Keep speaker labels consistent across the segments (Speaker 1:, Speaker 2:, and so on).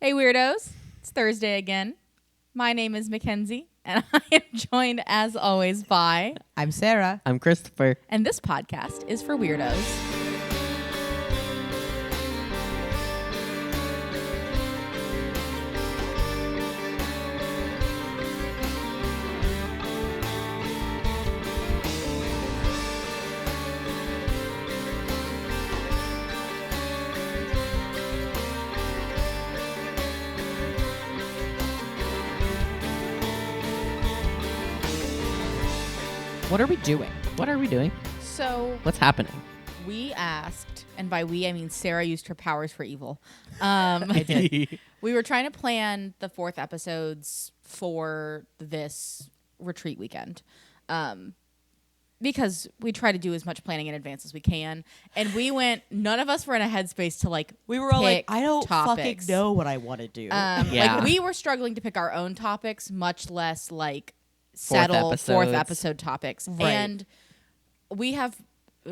Speaker 1: Hey weirdos, it's Thursday again. My name is Mackenzie, and I am joined as always by...
Speaker 2: I'm Sarah.
Speaker 3: I'm Christopher.
Speaker 1: And this podcast is for weirdos.
Speaker 2: What are we doing?
Speaker 3: What are we doing?
Speaker 1: So
Speaker 3: What's happening?
Speaker 1: we asked, and by we I mean Sarah used her powers for evil.
Speaker 2: I did.
Speaker 1: We were trying to plan the 4th episodes for this retreat weekend. Because we try to do as much planning in advance as we can. And we went, none of us were in a headspace to
Speaker 2: We were all like,
Speaker 1: pick
Speaker 2: I don't
Speaker 1: topics.
Speaker 2: fucking know what I want to do.
Speaker 3: Yeah.
Speaker 1: Like we were struggling to pick our own topics, much less like settle fourth
Speaker 3: episodes.
Speaker 1: episode topics.
Speaker 2: Right.
Speaker 1: And we have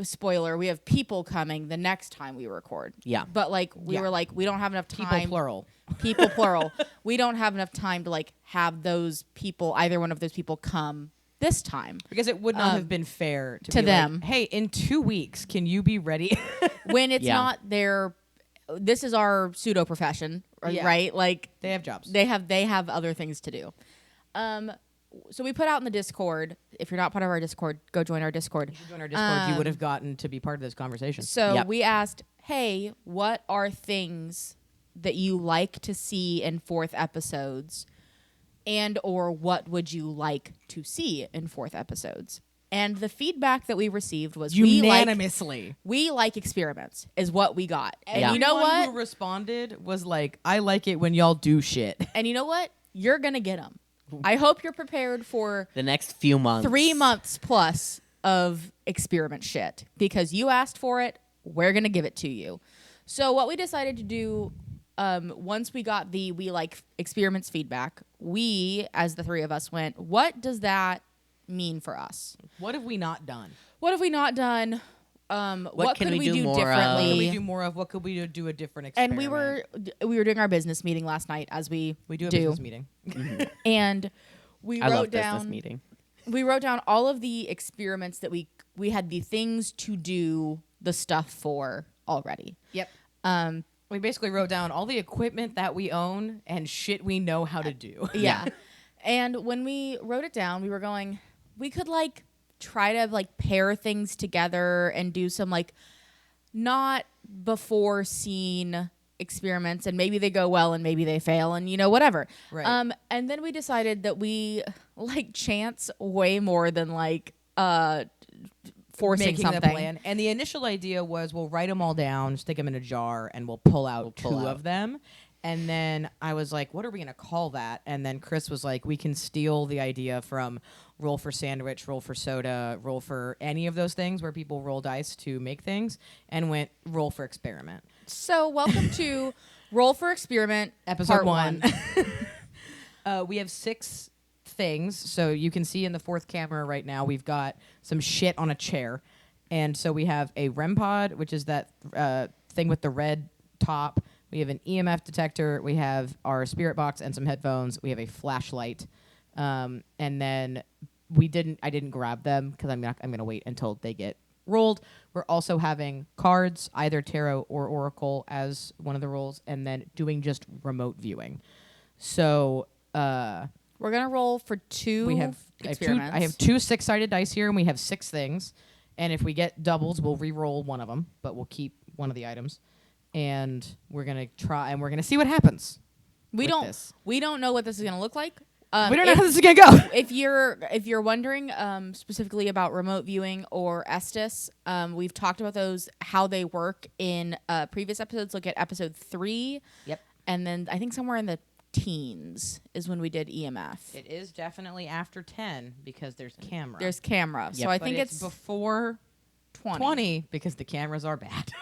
Speaker 1: spoiler, we have people coming the next time we record.
Speaker 3: Yeah.
Speaker 1: But like we
Speaker 2: Yeah.
Speaker 1: were like, we don't have enough time.
Speaker 2: People plural.
Speaker 1: People plural. We don't have enough time to like have those people, either one of those people come this time.
Speaker 2: Because it would not have been fair
Speaker 1: to
Speaker 2: be
Speaker 1: them.
Speaker 2: Like, hey, in 2 weeks, can you be ready?
Speaker 1: When it's
Speaker 3: Yeah.
Speaker 1: not their, this is our pseudo profession,
Speaker 2: Yeah.
Speaker 1: right? Like
Speaker 2: They have jobs.
Speaker 1: they have other things to do. So we put out in the Discord. If you're not part of our Discord, go join our Discord.
Speaker 2: If you joined our Discord, you would have gotten to be part of this conversation.
Speaker 1: So
Speaker 3: Yep.
Speaker 1: we asked, hey, what are things that you like to see in 4th episodes, and or what would you like to see in 4th episodes? And the feedback that we received was
Speaker 2: unanimously.
Speaker 1: we like experiments is what we got. And
Speaker 3: Yeah.
Speaker 1: you know
Speaker 2: Everyone
Speaker 1: what?
Speaker 2: who responded was like, I like it when y'all do shit.
Speaker 1: And you know what? You're going to get them. I hope you're prepared for
Speaker 3: The next few months.
Speaker 1: 3 months plus of experiment shit because you asked for it. We're going to give it to you. So what we decided to do once we got the we like experiments feedback, we, as the 3 of us, went, what does that mean for us?
Speaker 2: What have we not done?
Speaker 1: What have we not done? What
Speaker 3: can
Speaker 1: could
Speaker 3: we do
Speaker 1: do
Speaker 3: more of?
Speaker 1: differently?
Speaker 2: What could we do more of? What could we do a different experiment?
Speaker 1: And we were doing our business meeting last night, as we
Speaker 2: do a business meeting.
Speaker 1: and we
Speaker 3: I
Speaker 1: wrote
Speaker 3: love
Speaker 1: down
Speaker 3: business meeting.
Speaker 1: we wrote down all of the experiments that we had the things to do the stuff for already.
Speaker 2: Yep. We basically wrote down all the equipment that we own and shit we know how to do.
Speaker 1: Yeah. And when we wrote it down, we were going, we could like try to like pair things together and do some like not before seen experiments, and maybe they go well and maybe they fail and whatever.
Speaker 2: Right.
Speaker 1: And then we decided that we like chance way more than like forcing
Speaker 2: Making
Speaker 1: something.
Speaker 2: the plan. And the initial idea was we'll write them all down, stick them in a jar, and we'll pull out two of them. And then I was like, what are we going to call that? And then Chris was like, we can steal the idea from roll for sandwich, roll for soda, roll for any of those things where people roll dice to make things, and went roll for experiment.
Speaker 1: So welcome to Roll for Experiment
Speaker 2: Episode
Speaker 1: Part
Speaker 2: 1. We have 6 things. So you can see in the 4th camera right now, we've got some shit on a chair. And so we have a REM pod, which is that thing with the red top. We have an EMF detector. We have our spirit box and some headphones. We have a flashlight. And then I didn't grab them because I'm going to wait until they get rolled. We're also having cards, either tarot or oracle as one of the rolls, and then doing just remote viewing. So
Speaker 1: we're gonna roll for 2 experiments.
Speaker 2: I have 2 6-sided dice here, and we have 6 things. And if we get doubles, we'll re-roll one of them, but we'll keep one of the items. And we're gonna try, and we're gonna see what happens.
Speaker 1: We
Speaker 2: with
Speaker 1: don't
Speaker 2: this.
Speaker 1: we don't know what this is gonna look like.
Speaker 2: We don't know how this is gonna go.
Speaker 1: If you're wondering specifically about remote viewing or Estes, we've talked about those, how they work in previous episodes. Look at episode 3.
Speaker 2: Yep.
Speaker 1: And then I think somewhere in the teens is when we did EMF.
Speaker 2: It is definitely after 10 because there's camera.
Speaker 1: There's camera. So
Speaker 3: Yep.
Speaker 1: I
Speaker 2: But
Speaker 1: think it's
Speaker 2: before 20 because the cameras are bad.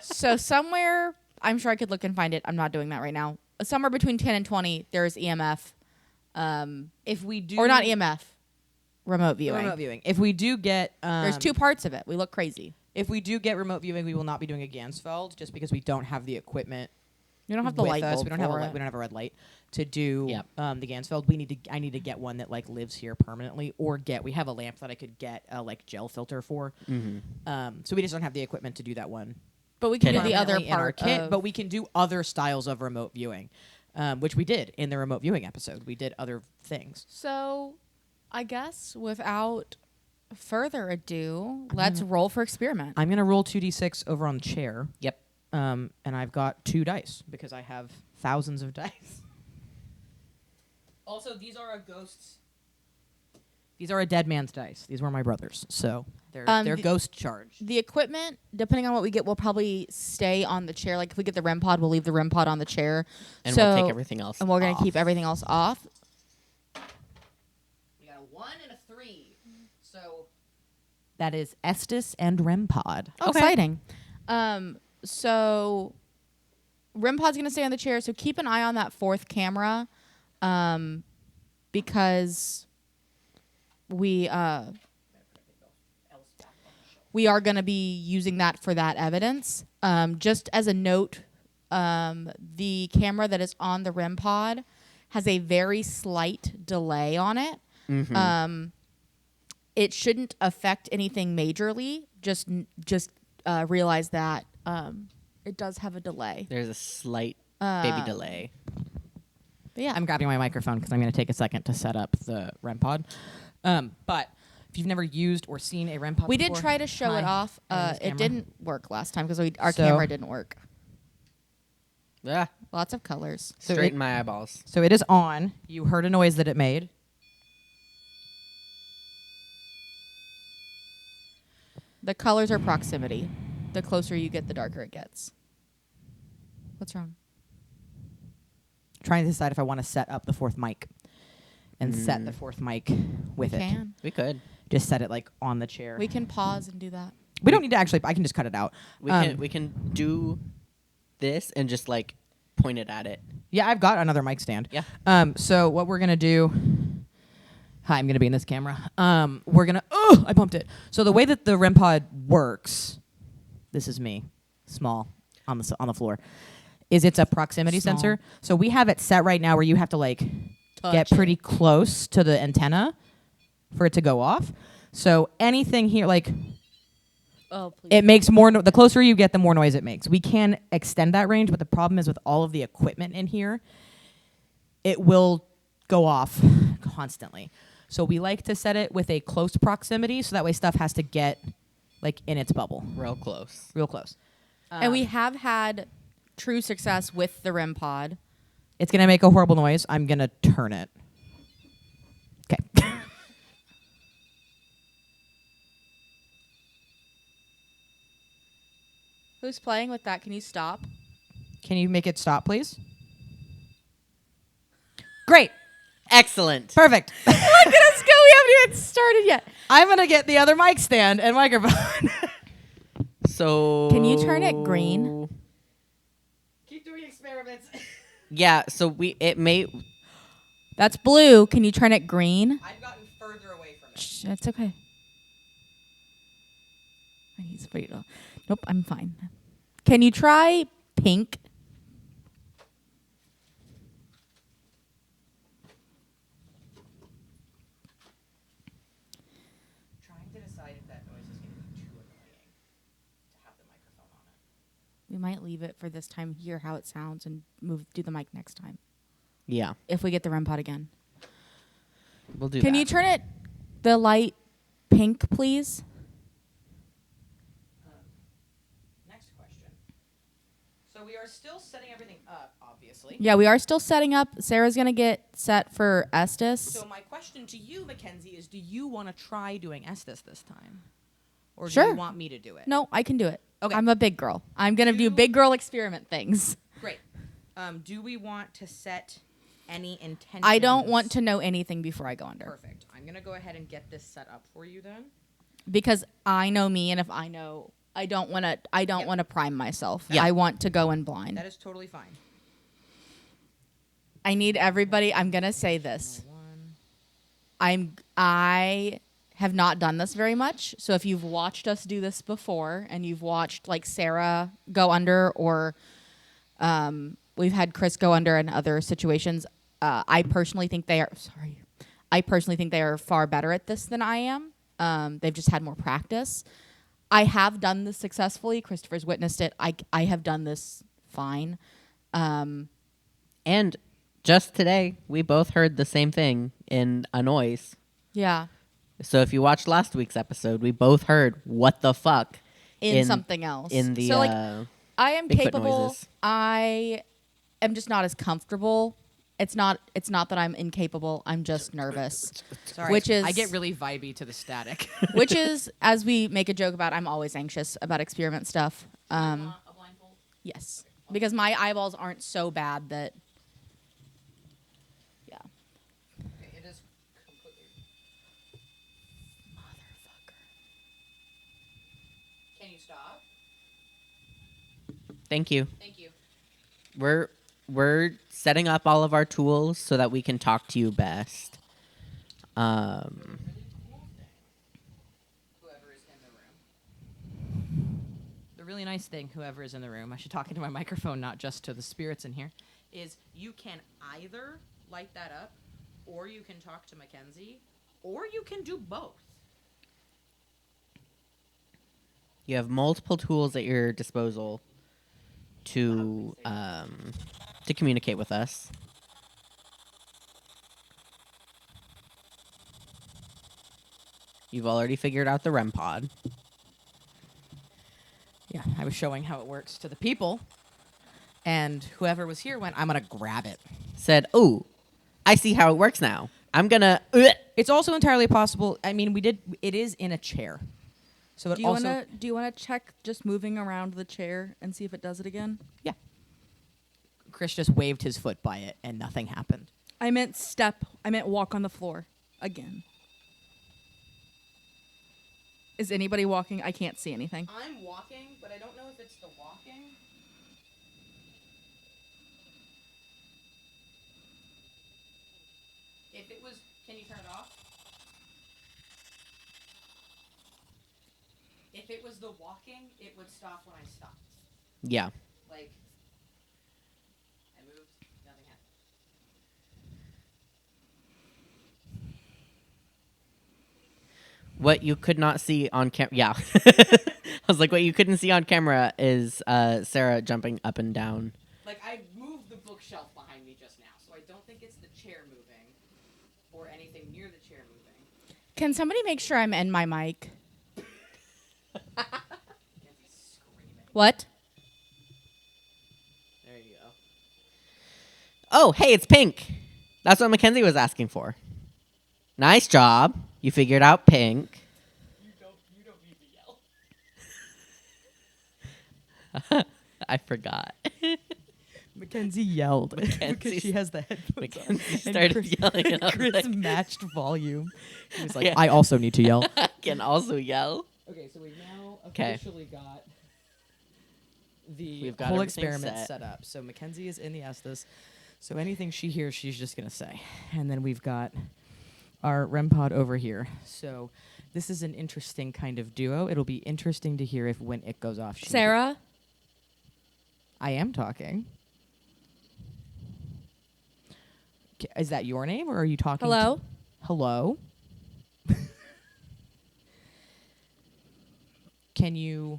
Speaker 1: So somewhere, I'm sure I could look and find it. I'm not doing that right now. Somewhere between 10 and 20, there's EMF.
Speaker 2: If we do,
Speaker 1: Or not EMF. Remote viewing.
Speaker 2: remote viewing. If we do get,
Speaker 1: There's 2 parts of it. We look crazy.
Speaker 2: If we do get remote viewing, we will not be doing a Gansfeld just because we don't have the equipment
Speaker 1: You don't have the
Speaker 2: with
Speaker 1: light
Speaker 2: us.
Speaker 1: bulb
Speaker 2: We don't have a
Speaker 1: for
Speaker 2: light.
Speaker 1: it.
Speaker 2: We don't have a red light to do
Speaker 3: Yep.
Speaker 2: the Gansfeld. I need to get one that like lives here permanently, or we have a lamp that I could get a like gel filter for. So we just don't have the equipment to do that one.
Speaker 1: But we can do the
Speaker 2: permanently
Speaker 1: other
Speaker 2: in our
Speaker 1: part
Speaker 2: kit,
Speaker 1: of,
Speaker 2: but we can do other styles of remote viewing, which we did in the remote viewing episode. We did other things.
Speaker 1: So, I guess without further ado, let's roll for experiment.
Speaker 2: I'm gonna roll 2d6 over on the chair.
Speaker 3: Yep.
Speaker 2: And I've got 2 dice because I have thousands of dice. Also, these are a ghost's. These are a dead man's dice. These were my brothers, so they're
Speaker 1: The-
Speaker 2: ghost charged.
Speaker 1: The equipment, depending on what we get, will probably stay on the chair. Like if we get the REM pod, we'll leave the REM pod on the chair.
Speaker 3: And
Speaker 1: So-
Speaker 3: we'll take everything else.
Speaker 1: And we're going
Speaker 3: off.
Speaker 1: to keep everything else off.
Speaker 2: We got a 1 and a 3, so that is Estes and REM pod.
Speaker 1: Exciting. So REM pod's going to stay on the chair. So keep an eye on that fourth camera, because we are going to be using that for that evidence. Just as a note, the camera that is on the REM pod has a very slight delay on it. It shouldn't affect anything majorly. Just realize that it does have a delay.
Speaker 3: There's a slight baby delay.
Speaker 1: But yeah,
Speaker 2: I'm grabbing my microphone because I'm going to take a second to set up the REM pod. But if you've never used or seen a REM pod
Speaker 1: we
Speaker 2: before,
Speaker 1: did try to show it
Speaker 2: hi,
Speaker 1: off.
Speaker 2: my name is
Speaker 1: It
Speaker 2: Cameron.
Speaker 1: didn't work last time because our
Speaker 2: So-
Speaker 1: camera didn't work.
Speaker 3: Ah,
Speaker 1: Lots of colors.
Speaker 2: So
Speaker 3: straight
Speaker 2: it-
Speaker 3: in my eyeballs.
Speaker 2: So it is on. You heard a noise that it made.
Speaker 1: The colors are proximity. The closer you get, the darker it gets. What's wrong?
Speaker 2: Trying to decide if I want to set up the fourth mic and set the fourth mic with
Speaker 1: we
Speaker 2: it.
Speaker 1: can.
Speaker 3: We could.
Speaker 2: Just set it like on the chair.
Speaker 1: We can pause and do that.
Speaker 2: We don't need to actually. I can just cut it out.
Speaker 3: We can do this and just like point it at it.
Speaker 2: Yeah, I've got another mic stand.
Speaker 3: Yeah.
Speaker 2: So what we're gonna do. Hi, I'm gonna be in this camera. We're gonna. Oh, I bumped it. So the way that the REM pod works, this is me, small on the floor, is it's a proximity
Speaker 1: Small.
Speaker 2: sensor. So we have it set right now where you have to like get
Speaker 1: Touch
Speaker 2: pretty close to the antenna for it to go off. So anything here, like
Speaker 1: Oh, please.
Speaker 2: it makes more. The closer you get, the more noise it makes. We can extend that range, but the problem is with all of the equipment in here, it will go off constantly. So we like to set it with a close proximity, so that way stuff has to get like in its bubble,
Speaker 3: Real close.
Speaker 2: real close.
Speaker 1: And we have had true success with the REM pod.
Speaker 2: It's gonna make a horrible noise. I'm gonna turn it. Okay.
Speaker 1: Who's playing with that? Can you stop?
Speaker 2: Can you make it stop, please? Great.
Speaker 3: Excellent.
Speaker 2: Perfect.
Speaker 1: Look at us go. We haven't even started yet.
Speaker 2: I'm gonna get the other mic stand and microphone.
Speaker 3: So
Speaker 1: Can you turn it green?
Speaker 2: Keep doing experiments.
Speaker 3: Yeah. So it may.
Speaker 1: That's blue. Can you turn it green?
Speaker 2: I've gotten further away from it.
Speaker 1: Shh, that's okay. I need somebody to. Nope, I'm fine. Can you try pink?
Speaker 2: Trying to decide if that noise is going to be too annoying to have the microphone on it.
Speaker 1: We might leave it for this time, hear how it sounds, and do the mic next time.
Speaker 3: Yeah.
Speaker 1: If we get the REM pod again.
Speaker 3: We'll do
Speaker 1: Can
Speaker 3: that.
Speaker 1: you turn it the light pink, please?
Speaker 2: Next question. So we are still setting everything up, obviously.
Speaker 1: Yeah, we are still setting up. Sarah's going to get set for Estes.
Speaker 2: So my question to you, Mackenzie, is do you want to try doing Estes this time? Or do
Speaker 1: Sure.
Speaker 2: you want me to do it?
Speaker 1: No, I can do it.
Speaker 2: Okay.
Speaker 1: I'm a big girl. I'm going to do
Speaker 2: You-
Speaker 1: big girl experiment things.
Speaker 2: Great. Do we want to set any intentions?
Speaker 1: I don't want to know anything before I go under.
Speaker 2: Perfect. I'm going to go ahead and get this set up for you then.
Speaker 1: Because I know me, and if I know, I don't want to. I don't
Speaker 2: Yep.
Speaker 1: want to prime myself.
Speaker 3: Yeah.
Speaker 1: I want to go in blind.
Speaker 2: That is totally fine.
Speaker 1: I need everybody. I'm gonna say this. I have not done this very much. So if you've watched us do this before, and you've watched like Sarah go under, or We've had Chris go under in other situations. I personally think they are. Sorry, I personally think they are far better at this than I am. They've just had more practice. I have done this successfully. Christopher's witnessed it. I have done this fine.
Speaker 3: And just today, we both heard the same thing in a noise.
Speaker 1: Yeah.
Speaker 3: So if you watched last week's episode, we both heard what the fuck
Speaker 1: In something else.
Speaker 3: in the
Speaker 1: So, like, I am
Speaker 3: Bigfoot
Speaker 1: capable.
Speaker 3: noises.
Speaker 1: I am just not as comfortable. It's not that I'm incapable. I'm just nervous.
Speaker 2: Sorry,
Speaker 1: Which is
Speaker 2: I get really vibey to the static.
Speaker 1: which is, as we make a joke about, I'm always anxious about experiment stuff.
Speaker 2: A blindfold?
Speaker 1: Yes, because my eyeballs aren't so bad that. Yeah.
Speaker 2: It is completely.
Speaker 1: Motherfucker.
Speaker 2: Can you stop?
Speaker 3: Thank you.
Speaker 2: Thank you.
Speaker 3: We're setting up all of our tools so that we can talk to you best.
Speaker 2: Whoever is in the room. The really nice thing, whoever is in the room, I should talk into my microphone, not just to the spirits in here, is you can either light that up, or you can talk to Mackenzie, or you can do both.
Speaker 3: You have multiple tools at your disposal to communicate with us. You've already figured out the REM pod.
Speaker 2: Yeah, I was showing how it works to the people, and whoever was here went, I'm going to grab it.
Speaker 3: Said, "Oh, I see how it works now. I'm gonna."
Speaker 2: It's also entirely possible. I mean, it is in a chair. So it
Speaker 1: Do you
Speaker 2: also.
Speaker 1: want to check just moving around the chair and see if it does it again?
Speaker 2: Yeah. Chris just waved his foot by it, and nothing happened.
Speaker 1: I meant walk on the floor again. Is anybody walking? I can't see anything.
Speaker 2: I'm walking, but I don't know if it's the walking. If it was, can you turn it off? If it was the walking, it would stop when I stopped.
Speaker 3: Yeah.
Speaker 2: Like, I moved, nothing happened.
Speaker 3: What you could not see on camera. Yeah. I was like, what you couldn't see on camera is Sarah jumping up and down.
Speaker 2: Like, I moved the bookshelf behind me just now, so I don't think it's the chair moving or anything near the chair moving.
Speaker 1: Can somebody make sure I'm in my mic? What?
Speaker 3: There you go. Oh, hey, it's pink. That's what Mackenzie was asking for. Nice job. You figured out pink.
Speaker 2: You don't need to yell.
Speaker 3: I forgot.
Speaker 2: Mackenzie yelled
Speaker 3: Mackenzie
Speaker 2: because she has the headphones
Speaker 3: Mackenzie
Speaker 2: on.
Speaker 3: started
Speaker 2: And
Speaker 3: yelling, and I was
Speaker 2: Chris
Speaker 3: like-
Speaker 2: matched volume. He was like,
Speaker 3: Yeah.
Speaker 2: I also need to yell.
Speaker 3: Can also yell.
Speaker 2: Okay, so we've now
Speaker 3: 'Kay.
Speaker 2: officially got the
Speaker 3: We've got
Speaker 2: whole
Speaker 3: everything
Speaker 2: experiment
Speaker 3: set.
Speaker 2: set up. So Mackenzie is in the Estes. So anything she hears, she's just going to say. And then we've got our REM pod over here. So this is an interesting kind of duo. It'll be interesting to hear if when it goes off.
Speaker 1: Sarah?
Speaker 2: I am talking. Is that your name, or are you talking?
Speaker 1: Hello?
Speaker 2: Hello? Can you,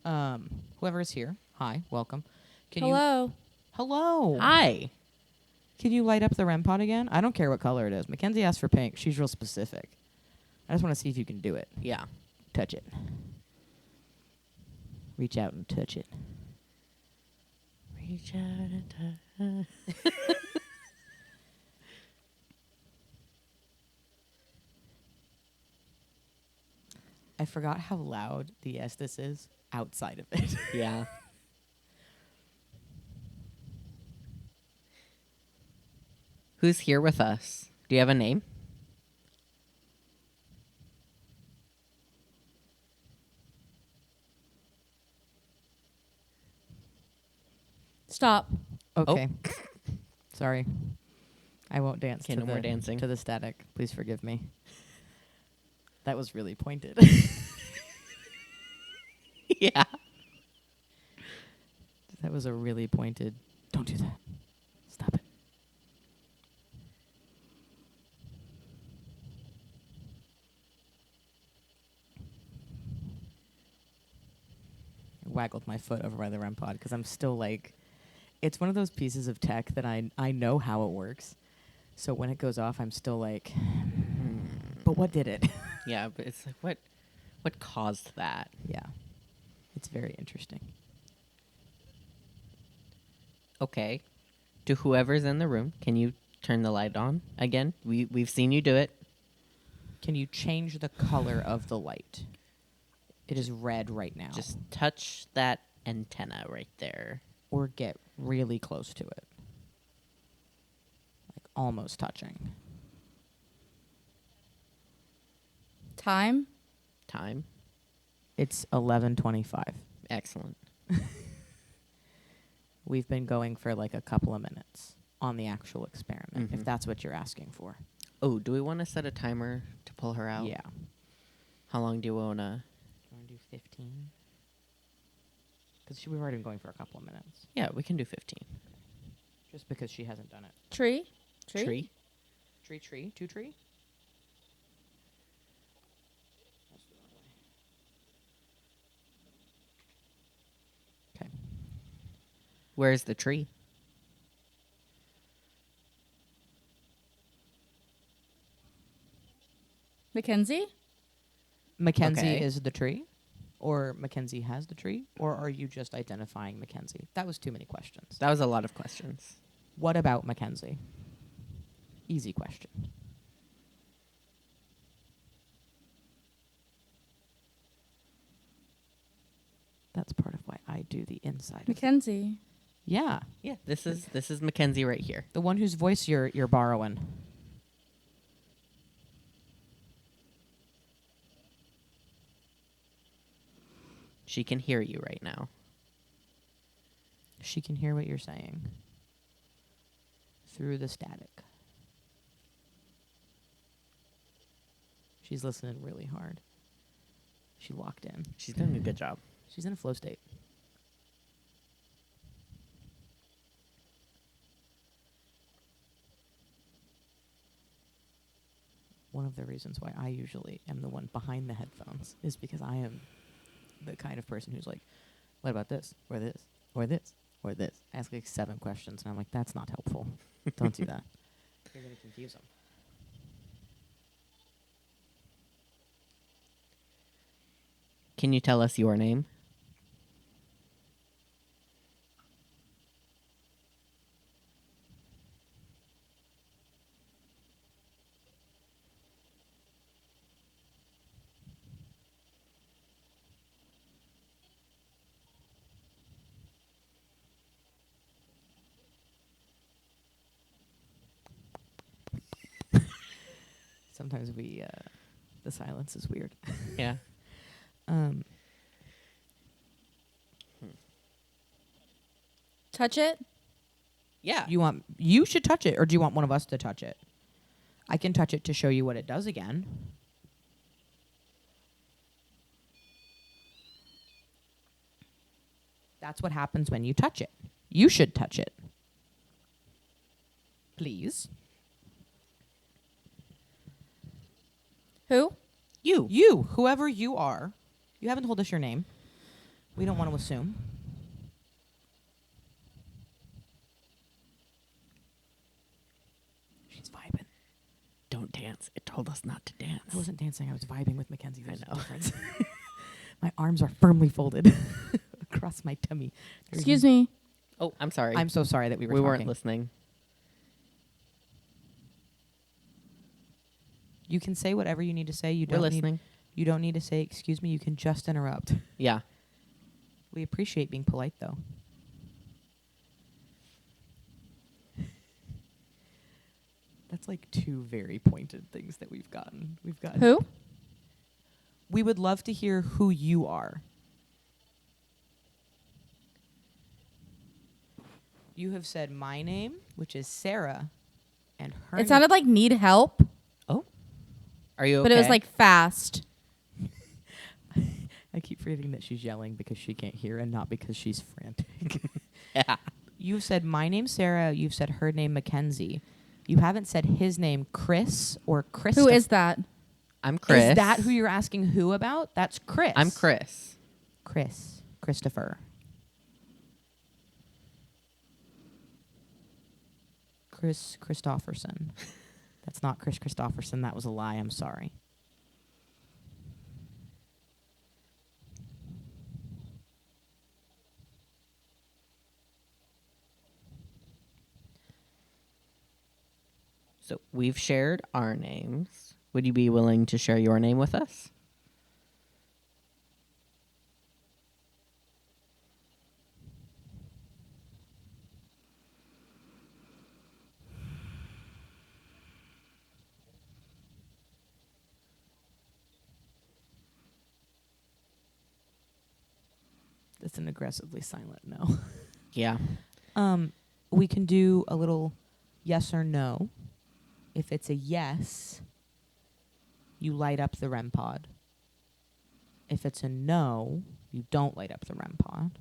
Speaker 2: whoever is here, hi, welcome. Can
Speaker 1: Hello?
Speaker 2: Hello.
Speaker 3: Hi.
Speaker 2: Can you light up the REM pod again? I don't care what color it is. Mackenzie asked for pink. She's real specific. I just want to see if you can do it.
Speaker 3: Yeah.
Speaker 2: Touch it. Reach out and touch it.
Speaker 3: Reach out and touch.
Speaker 2: I forgot how loud the Estes is outside of it.
Speaker 3: Yeah. Who's here with us? Do you have a name?
Speaker 1: Stop.
Speaker 2: Okay. Sorry. I won't dance
Speaker 3: Okay,
Speaker 2: to
Speaker 3: no more dancing.
Speaker 2: to the static. Please forgive me. That was really pointed.
Speaker 3: Yeah.
Speaker 2: That was a really pointed Don't do that. Stop it. I waggled my foot over by the REM pod because I'm still like, it's one of those pieces of tech that I know how it works. So when it goes off, I'm still like, but what did it?
Speaker 3: Yeah, but it's like, what caused that?
Speaker 2: Yeah. It's very interesting.
Speaker 3: Okay. To whoever's in the room, can you turn the light on again? We've seen you do it.
Speaker 2: Can you change the color of the light? It is red right now.
Speaker 3: Just touch that antenna right there.
Speaker 2: Or get really close to it. Like almost touching.
Speaker 1: Time?
Speaker 3: Time.
Speaker 2: It's 11:25.
Speaker 3: Excellent.
Speaker 2: We've been going for like a couple of minutes on the actual experiment, if
Speaker 3: Mhm.
Speaker 2: that's what you're asking for.
Speaker 3: Oh, do we want to set a timer to pull her out?
Speaker 2: Yeah.
Speaker 3: How long do you want to?
Speaker 2: Do you want to do 15? Because we've already been going for a couple of minutes.
Speaker 3: Yeah, we can do 15.
Speaker 2: Just because she hasn't done it.
Speaker 1: Tree?
Speaker 3: Tree?
Speaker 2: Tree? Two tree? That's the wrong way. Okay.
Speaker 3: Where's the tree?
Speaker 1: Mackenzie?
Speaker 2: Mackenzie
Speaker 3: Okay.
Speaker 2: is the tree? Or Mackenzie has the tree? Or are you just identifying Mackenzie? That was too many questions.
Speaker 3: That was a lot of questions.
Speaker 2: What about Mackenzie? Easy question. That's part of why I do the inside. Of
Speaker 1: Mackenzie.
Speaker 2: yeah,
Speaker 3: Yeah, this is Mackenzie right here.
Speaker 2: the one whose voice you're borrowing.
Speaker 3: She can hear you right now.
Speaker 2: She can hear what you're saying through the static. She's listening really hard. She locked in.
Speaker 3: She's doing a good job.
Speaker 2: She's in a flow state. One of the reasons why I usually am the one behind the headphones is because I am the kind of person who's like, what about this? Or this? Or this? Or this? I ask like 7 questions and I'm like, that's not helpful. Don't do that. You're going to confuse them.
Speaker 3: Can you tell us your name?
Speaker 2: Sometimes the silence is weird.
Speaker 3: Yeah.
Speaker 1: Touch it?
Speaker 3: Yeah.
Speaker 2: You should touch it, or do you want one of us to touch it? I can touch it to show you what it does again. That's what happens when you touch it. You should touch it. Please.
Speaker 1: Who?
Speaker 2: You, whoever you are. You haven't told us your name. We don't want to assume. She's vibing.
Speaker 3: Don't dance. It told us not to dance.
Speaker 2: I wasn't dancing. I was vibing with Mackenzie.
Speaker 3: I
Speaker 2: There's a
Speaker 3: know.
Speaker 2: difference. My arms are firmly folded across my tummy.
Speaker 1: Excuse me.
Speaker 3: Oh, I'm sorry.
Speaker 2: I'm so sorry that we
Speaker 3: we weren't
Speaker 2: talking.
Speaker 3: listening.
Speaker 2: You can say whatever you need to say. You
Speaker 3: We're
Speaker 2: don't
Speaker 3: listening.
Speaker 2: You don't need to say excuse me. You can just interrupt.
Speaker 3: Yeah.
Speaker 2: We appreciate being polite, though. That's like 2 very pointed things that we've gotten. We've got
Speaker 1: Who?
Speaker 2: We would love to hear who you are. You have said my name, which is Sarah, and her.
Speaker 1: It sounded like need help,
Speaker 3: Oh. Are you okay?
Speaker 1: but it was like fast.
Speaker 2: I keep forgetting that she's yelling because she can't hear and not because she's frantic.
Speaker 3: Yeah.
Speaker 2: You've said my name's Sarah. You've said her name Mackenzie. You haven't said his name Chris or Chris.
Speaker 1: Who is that?
Speaker 3: I'm Chris.
Speaker 2: Is that who you're asking who about? That's Chris.
Speaker 3: I'm Chris.
Speaker 2: Christopher. Chris Christopherson. That's not Chris Christopherson. That was a lie. I'm sorry.
Speaker 3: So we've shared our names. Would you be willing to share your name with us?
Speaker 2: That's an aggressively silent no.
Speaker 3: Yeah.
Speaker 2: We can do a little yes or no. If it's a yes, you light up the REM pod. If it's a no, you don't light up the REM pod.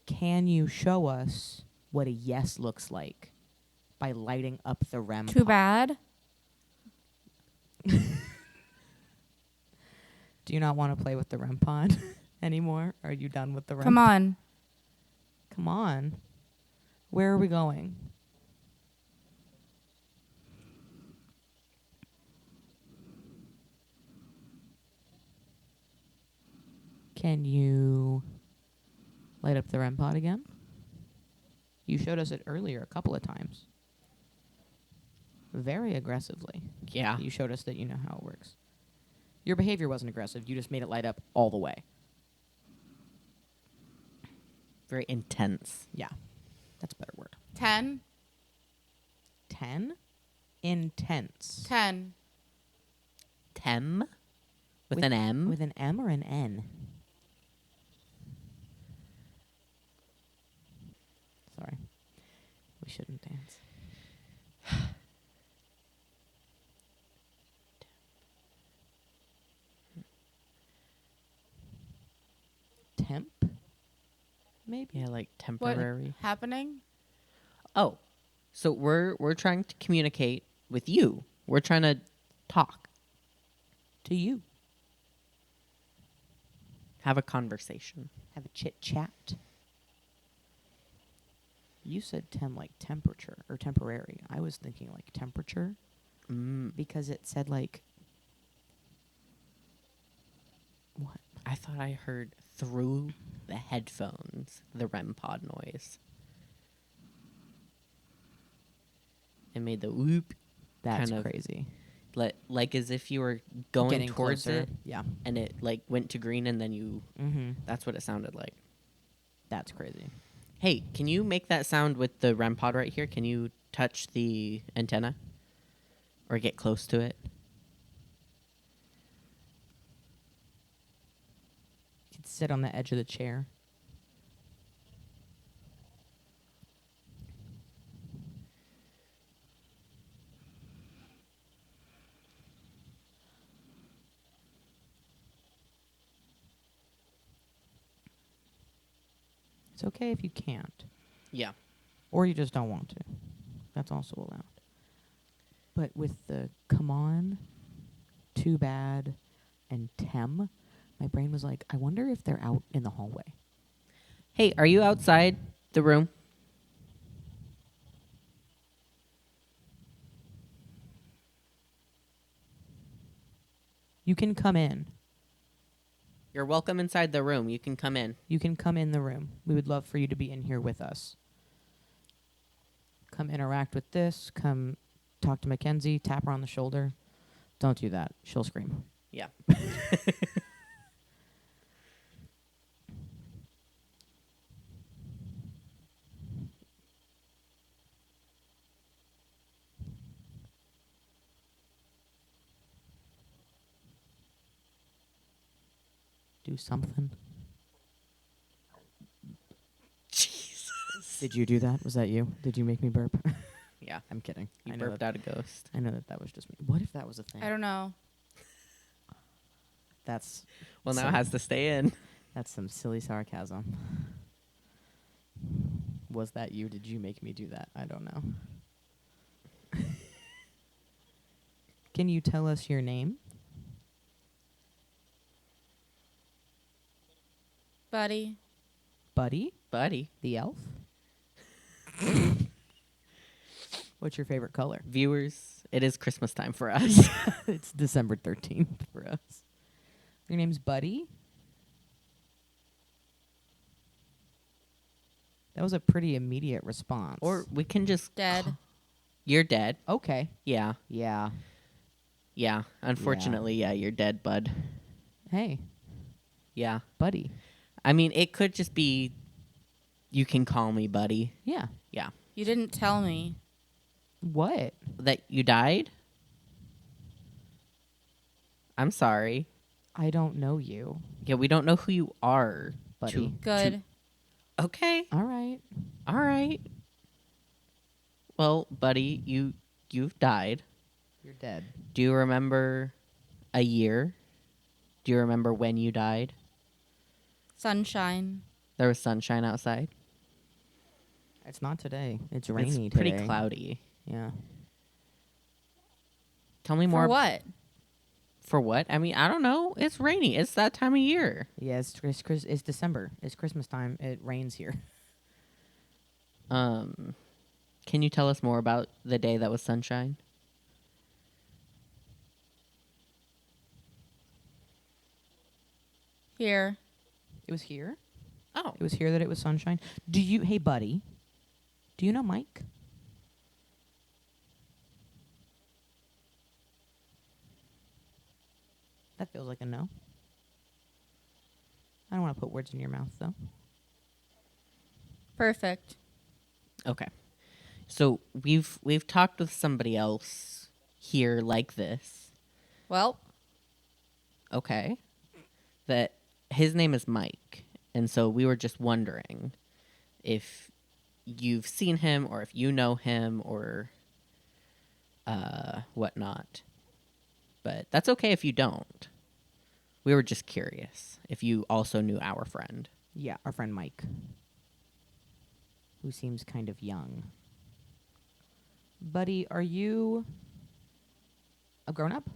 Speaker 2: Can you show us what a yes looks like by lighting up the REM pod?
Speaker 1: Too bad.
Speaker 2: Do you not want to play with the REM pod anymore? Are you done with the REM
Speaker 1: Come on.
Speaker 2: Come on. Where are we going? Can you light up the REM pod again? You showed us it earlier a couple of times. Very aggressively.
Speaker 3: Yeah.
Speaker 2: You showed us that you know how it works. Your behavior wasn't aggressive. You just made it light up all the way.
Speaker 3: Very intense.
Speaker 2: Yeah. That's a better word.
Speaker 1: 10.
Speaker 2: 10? Intense.
Speaker 1: 10.
Speaker 3: Tem? With an M?
Speaker 2: With an M or an N? Sorry. We shouldn't dance. Temp? Maybe?
Speaker 3: Yeah, like
Speaker 1: What
Speaker 3: temporary.
Speaker 1: happening?
Speaker 3: Oh. So we're trying to communicate with you. We're trying to talk.
Speaker 2: To you.
Speaker 3: Have a conversation.
Speaker 2: Have a chit chat. You said like temperature or temporary. I was thinking like temperature because it said like what?
Speaker 3: I thought I heard through the headphones the REM pod noise. It made the whoop.
Speaker 2: That's
Speaker 3: kind of
Speaker 2: crazy.
Speaker 3: Like as if you were going
Speaker 2: Getting
Speaker 3: towards
Speaker 2: closer.
Speaker 3: it,
Speaker 2: Yeah.
Speaker 3: and it like went to green, and then you.
Speaker 2: Mm-hmm.
Speaker 3: That's what it sounded like.
Speaker 2: That's crazy.
Speaker 3: Hey, can you make that sound with the REM pod right here? Can you touch the antenna, or get close to it?
Speaker 2: You could sit on the edge of the chair. It's okay if you can't.
Speaker 3: Yeah.
Speaker 2: Or you just don't want to. That's also allowed. But with the come on, too bad, and Tem, my brain was like, I wonder if they're out in the hallway.
Speaker 3: Hey, are you outside the room?
Speaker 2: You can come in.
Speaker 3: You're welcome inside the room. You can come in.
Speaker 2: You can come in the room. We would love for you to be in here with us. Come interact with this. Come talk to Mackenzie. Tap her on the shoulder. Don't do that. She'll scream.
Speaker 3: Yeah.
Speaker 2: Do something.
Speaker 3: Jesus.
Speaker 2: Did you do that? Was that you? Did you make me burp?
Speaker 3: Yeah.
Speaker 2: I'm kidding.
Speaker 3: You
Speaker 2: I know
Speaker 3: burped out a ghost.
Speaker 2: I know that was just me. What if that was a thing?
Speaker 1: I don't know.
Speaker 2: That's
Speaker 3: Well, now
Speaker 2: some-
Speaker 3: it has to stay in.
Speaker 2: That's some silly sarcasm. Was that you? Did you make me do that? I don't know. Can you tell us your name?
Speaker 1: Buddy.
Speaker 2: Buddy?
Speaker 3: Buddy.
Speaker 2: The elf? What's your favorite color?
Speaker 3: Viewers, it is Christmas time for us.
Speaker 2: It's December 13th for us. Your name's Buddy? That was a pretty immediate response.
Speaker 3: Or we can just...
Speaker 1: Dead.
Speaker 3: You're dead.
Speaker 2: Okay.
Speaker 3: Yeah.
Speaker 2: Yeah.
Speaker 3: Yeah. Unfortunately, yeah, you're dead, bud.
Speaker 2: Hey,
Speaker 3: Yeah.
Speaker 2: Buddy.
Speaker 3: I mean, it could just be... You can call me Buddy.
Speaker 2: Yeah.
Speaker 3: Yeah.
Speaker 1: You didn't tell me.
Speaker 2: What?
Speaker 3: That you died? I'm sorry.
Speaker 2: I don't know you,
Speaker 3: Yeah, we don't know who you are.
Speaker 2: Buddy.
Speaker 1: Good.
Speaker 3: Okay.
Speaker 2: All right.
Speaker 3: All right. Well, Buddy, you've died.
Speaker 2: You're dead.
Speaker 3: Do you remember a year? Do you remember when you died?
Speaker 1: Sunshine.
Speaker 3: There was sunshine outside.
Speaker 2: It's not today. It's rainy
Speaker 3: It's pretty
Speaker 2: today.
Speaker 3: cloudy.
Speaker 2: Yeah.
Speaker 3: Tell me more.
Speaker 1: For what?
Speaker 3: For what? I mean, I don't know. It's rainy. It's that time of year.
Speaker 2: Yeah, it's December. It's Christmas time. It rains here.
Speaker 3: Can you tell us more about the day that was sunshine?
Speaker 1: Here.
Speaker 2: It was here?
Speaker 3: Oh.
Speaker 2: It was here that it was sunshine. Hey, Buddy, do you know Mike? That feels like a no. I don't want to put words in your mouth, though.
Speaker 1: Perfect.
Speaker 3: Okay. So we've talked with somebody else here like this.
Speaker 1: Well,
Speaker 3: Okay. That his name is Mike. And so we were just wondering if you've seen him or if you know him or whatnot. But that's okay if you don't. We were just curious if you also knew our friend.
Speaker 2: Yeah, our friend Mike, who seems kind of young. Buddy, are you a grown-up?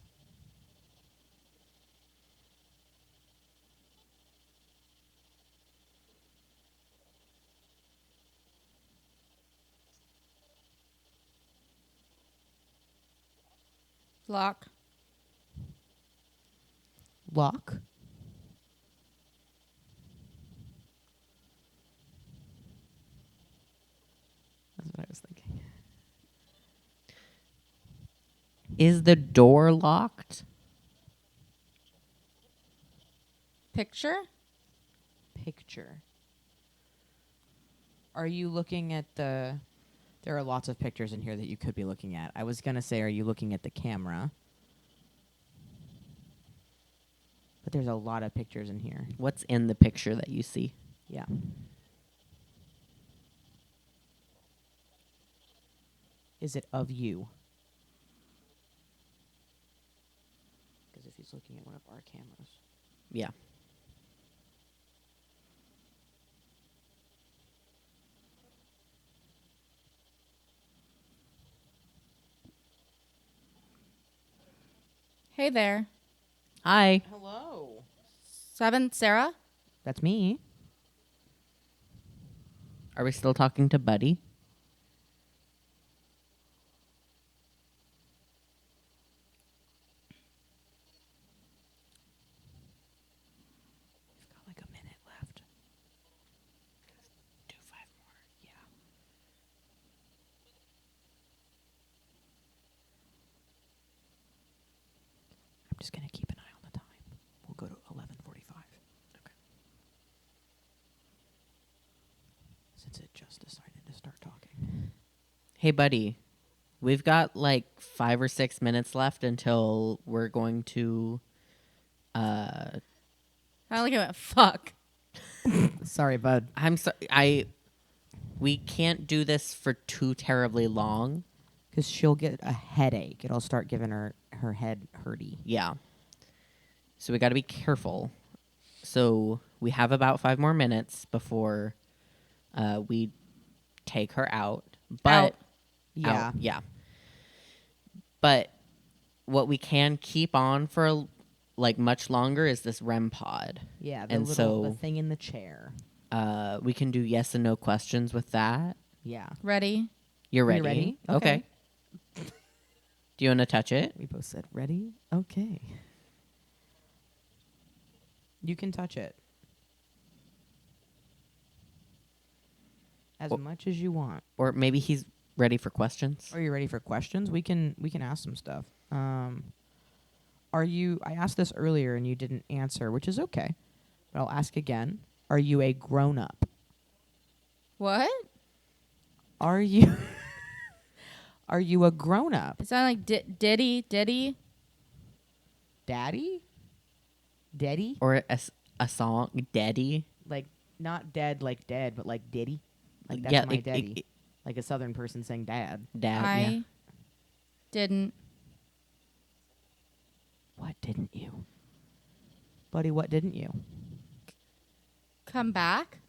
Speaker 1: lock.
Speaker 2: Lock? That's what I was thinking.
Speaker 3: Is the door locked?
Speaker 1: Picture.
Speaker 2: Picture. Are you looking at the... There are lots of pictures in here that you could be looking at. I was going to say, are you looking at the camera? But there's a lot of pictures in here.
Speaker 3: What's in the picture that you see?
Speaker 2: Yeah. Is it of you? Because if he's looking at one of our cameras.
Speaker 3: Yeah.
Speaker 1: Hey there.
Speaker 3: Hi.
Speaker 2: Hello.
Speaker 1: 7th Sarah.
Speaker 2: That's me.
Speaker 3: Are we still talking to Buddy?
Speaker 2: We've got like a minute left. Do 5 more. Yeah. I'm just going to keep an eye on the time. We'll go to 11:45. Okay. Since it just decided to start talking.
Speaker 3: Hey, Buddy. We've got like 5 or 6 minutes left until we're going to.
Speaker 1: I look at it. Fuck.
Speaker 2: Sorry, bud.
Speaker 3: I'm sorry. We can't do this for too terribly long.
Speaker 2: Because she'll get a headache. It'll start giving her head hurty.
Speaker 3: Yeah. So we got to be careful. So we have about 5 more minutes before we take her out. But
Speaker 1: Out.
Speaker 2: Yeah.
Speaker 3: yeah. But what we can keep on for like much longer is this REM pod.
Speaker 2: Yeah, the
Speaker 3: And
Speaker 2: little the
Speaker 3: so
Speaker 2: thing in the chair.
Speaker 3: we can do yes and no questions with that.
Speaker 2: Yeah.
Speaker 1: Ready?
Speaker 3: You're
Speaker 2: Are
Speaker 3: ready?
Speaker 2: you ready?
Speaker 3: Okay. Do you want to touch it?
Speaker 2: We both said ready? Okay. You can touch it. As
Speaker 3: Or-
Speaker 2: much as you want.
Speaker 3: Or maybe he's ready for questions?
Speaker 2: Are you ready for questions? We can ask some stuff. Are you I asked this earlier and you didn't answer, which is okay. But I'll ask again. Are you a grown up?
Speaker 1: What?
Speaker 2: Are you Are you a grown up?
Speaker 1: It sounded like Diddy.
Speaker 2: Daddy? Daddy?
Speaker 3: Or a song? Daddy?
Speaker 2: Like not dead like dead, but like diddy? Like that's
Speaker 3: Yeah,
Speaker 2: my daddy. Like a southern person saying dad.
Speaker 3: Dad, yeah.
Speaker 1: I didn't.
Speaker 2: What didn't you? Buddy, what didn't you?
Speaker 1: Come back?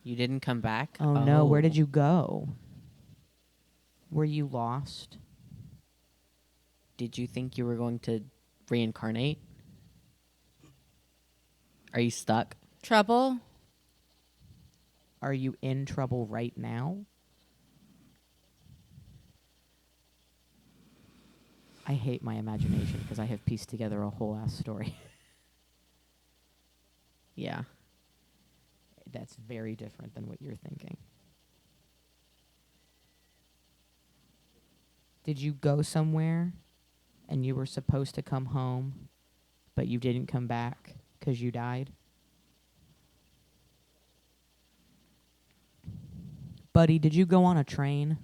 Speaker 3: You didn't come back?
Speaker 2: Oh no, where did you go? Were you lost?
Speaker 3: Did you think you were going to reincarnate? Are you stuck?
Speaker 1: Trouble?
Speaker 2: Are you in trouble right now? I hate my imagination because I have pieced together a whole ass story.
Speaker 3: Yeah.
Speaker 2: That's very different than what you're thinking. Did you go somewhere and you were supposed to come home, but you didn't come back because you died? Buddy, did you go on a train?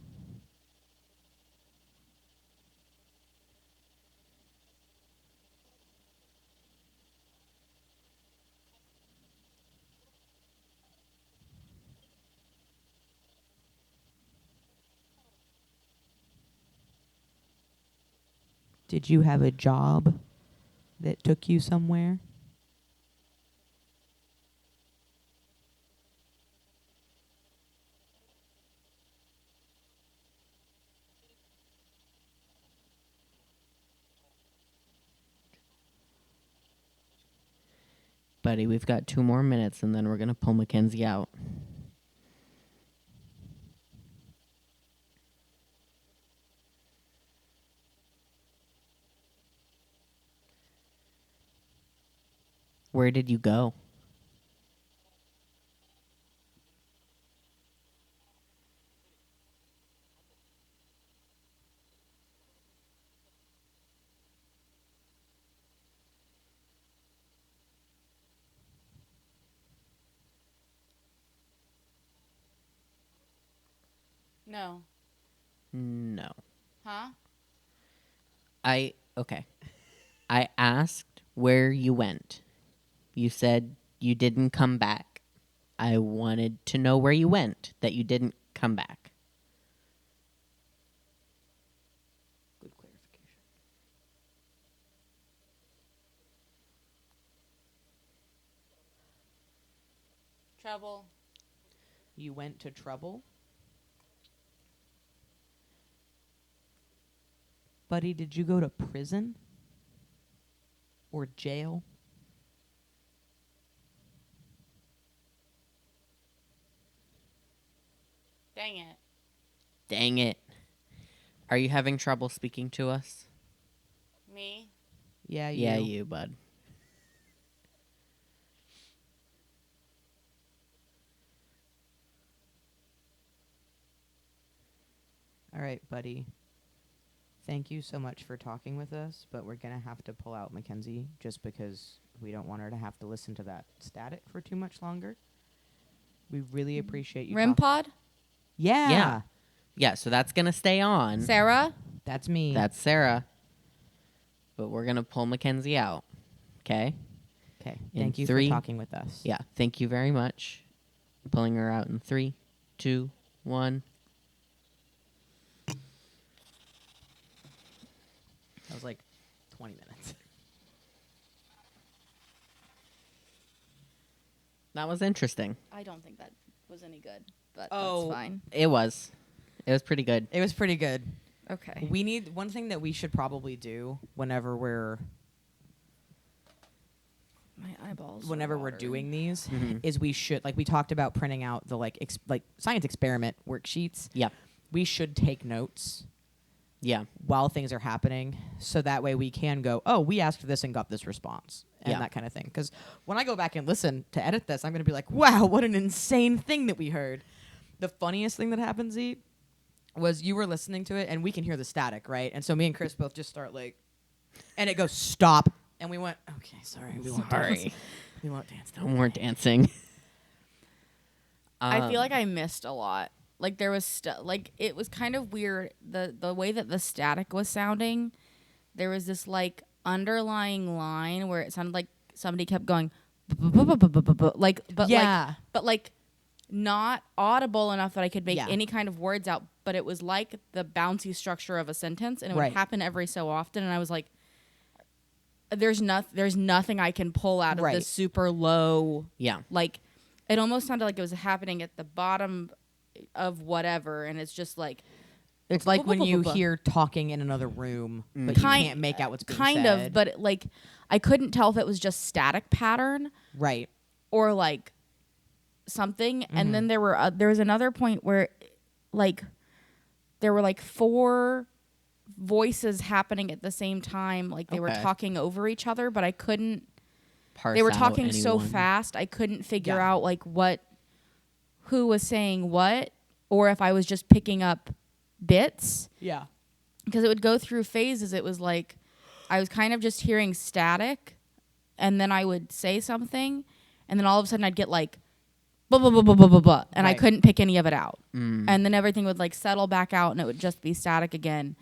Speaker 2: Did you have a job that took you somewhere?
Speaker 3: Buddy, we've got 2 more minutes and then we're going to pull Mackenzie out. Where did you go?
Speaker 1: No.
Speaker 3: No.
Speaker 1: Huh?
Speaker 3: Okay. I asked where you went. You said you didn't come back. I wanted to know where you went, that you didn't come back.
Speaker 2: Good clarification.
Speaker 1: Trouble?
Speaker 2: You went to trouble? Buddy, did you go to prison? Or jail?
Speaker 1: Dang it.
Speaker 3: Dang it. Are you having trouble speaking to us?
Speaker 1: Me?
Speaker 2: Yeah,
Speaker 3: Yeah, you, bud.
Speaker 2: All right, buddy. Thank you so much for talking with us, but we're going to have to pull out Mackenzie just because we don't want her to have to listen to that static for too much longer. We really appreciate you.
Speaker 1: REM pod?
Speaker 2: Yeah.
Speaker 3: Yeah. Yeah, so that's going to stay on.
Speaker 1: Sarah?
Speaker 2: That's me.
Speaker 3: That's Sarah. But we're going to pull Mackenzie out. Okay?
Speaker 2: okay.
Speaker 3: in
Speaker 2: Thank you
Speaker 3: 3.
Speaker 2: for talking with us.
Speaker 3: Yeah, thank you very much. Pulling her out in 3, 2, 1.
Speaker 2: That was like 20 minutes.
Speaker 3: That was interesting.
Speaker 1: I don't think that was any good. but
Speaker 2: Oh.
Speaker 1: that's fine.
Speaker 3: It was pretty good.
Speaker 2: It was pretty good.
Speaker 1: Okay.
Speaker 2: We need one thing that we should probably do whenever we're
Speaker 1: My eyeballs.
Speaker 2: doing these
Speaker 3: Mhm.
Speaker 2: is we should, like we talked about printing out the like science experiment worksheets.
Speaker 3: Yeah.
Speaker 2: We should take notes
Speaker 3: Yeah.
Speaker 2: while things are happening, so that way we can go, oh, we asked this and got this response, and
Speaker 3: Yeah.
Speaker 2: that kind of thing. Because when I go back and listen to edit this, I'm going to be like, wow, what an insane thing that we heard. The funniest thing that happened, Z, was you were listening to it, and we can hear the static, right? And so me and Chris both just start like, and it goes, stop. And we went, okay, sorry. We won't dance.
Speaker 3: Sorry.
Speaker 2: We won't dance.
Speaker 3: No more dancing.
Speaker 1: I feel like I missed a lot. Like there was like it was kind of weird the way that the static was sounding. There was this like underlying line where it sounded like somebody kept going like
Speaker 2: Yeah.
Speaker 1: but like not audible enough that I could make
Speaker 2: Yeah.
Speaker 1: any kind of words out, but it was like the bouncy structure of a sentence, and it
Speaker 2: Right.
Speaker 1: would happen every so often, and I was like there's nothing I can pull out of
Speaker 2: Right.
Speaker 1: this super low.
Speaker 3: Yeah.
Speaker 1: Like it almost sounded like it was happening at the bottom of whatever, and it's just like
Speaker 2: It's like when you
Speaker 1: bu-
Speaker 2: hear talking in another room, but
Speaker 1: Kind-
Speaker 2: you can't make out what's being
Speaker 1: kind
Speaker 2: said.
Speaker 1: of, but like I couldn't tell if it was just static pattern
Speaker 2: Right.
Speaker 1: or like something.
Speaker 2: Mm-hmm.
Speaker 1: And then there was another point where like there were like 4 voices happening at the same time, like they were
Speaker 3: Okay.
Speaker 1: talking over each other, but I couldn't.
Speaker 3: Parse
Speaker 1: They were
Speaker 3: out
Speaker 1: talking so
Speaker 3: anyone.
Speaker 1: fast, I couldn't figure
Speaker 2: Yeah.
Speaker 1: out like who was saying what, or if I was just picking up bits.
Speaker 2: Yeah.
Speaker 1: Because it would go through phases. It was like I was kind of just hearing static, and then I would say something, and then all of a sudden I'd get like blah blah blah blah blah blah, blah, and I
Speaker 2: Right.
Speaker 1: couldn't pick any of it out.
Speaker 3: Mm.
Speaker 1: And then everything would like settle back out, and it would just be static again.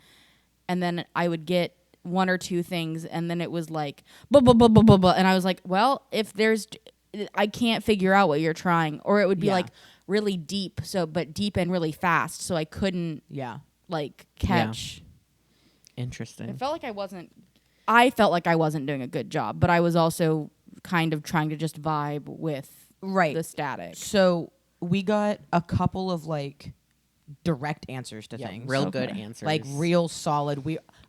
Speaker 1: And then I would get 1 or 2 things, and then it was like blah blah blah blah blah blah, and I was like, well, if there's, I can't figure out what you're trying, or it would be
Speaker 2: Yeah.
Speaker 1: like really deep, but deep and really fast, so I couldn't
Speaker 2: Yeah.
Speaker 1: like catch.
Speaker 3: Interesting.
Speaker 1: I felt like I felt like I wasn't doing a good job, but I was also kind of trying to just vibe with
Speaker 2: Right.
Speaker 1: the static.
Speaker 2: So we got a couple of like direct answers to
Speaker 3: Yeah,
Speaker 2: things.
Speaker 3: real good
Speaker 1: Okay.
Speaker 3: answers.
Speaker 2: Like real solid.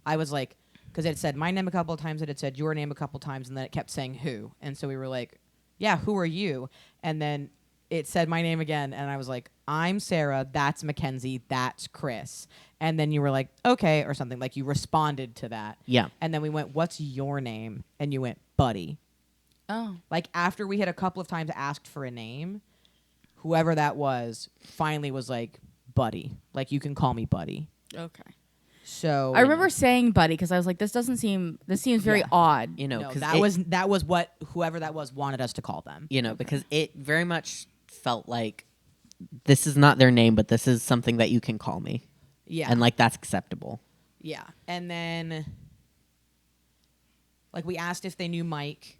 Speaker 2: I was like, because it said my name a couple of times, and it said your name a couple of times, and then it kept saying who. And so we were like, yeah, who are you? And then it said my name again, and I was like, I'm Sarah, that's Mackenzie, that's Chris. And then you were like, okay, or something. Like you responded to that.
Speaker 3: Yeah.
Speaker 2: And then we went, what's your name? And you went, Buddy.
Speaker 1: Oh,
Speaker 2: Like after we had a couple of times asked for a name, whoever that was finally was like, Buddy. Like you can call me Buddy.
Speaker 1: okay.
Speaker 2: So
Speaker 1: I remember saying "buddy" because I was like, this seems very
Speaker 2: Yeah.
Speaker 1: odd.
Speaker 3: You know,
Speaker 2: no,
Speaker 3: because
Speaker 2: that was what whoever that was wanted us to call them.
Speaker 3: you know, because it very much felt like this is not their name, but this is something that you can call me.
Speaker 2: Yeah.
Speaker 3: And like that's acceptable.
Speaker 2: Yeah. And then like we asked if they knew Mike.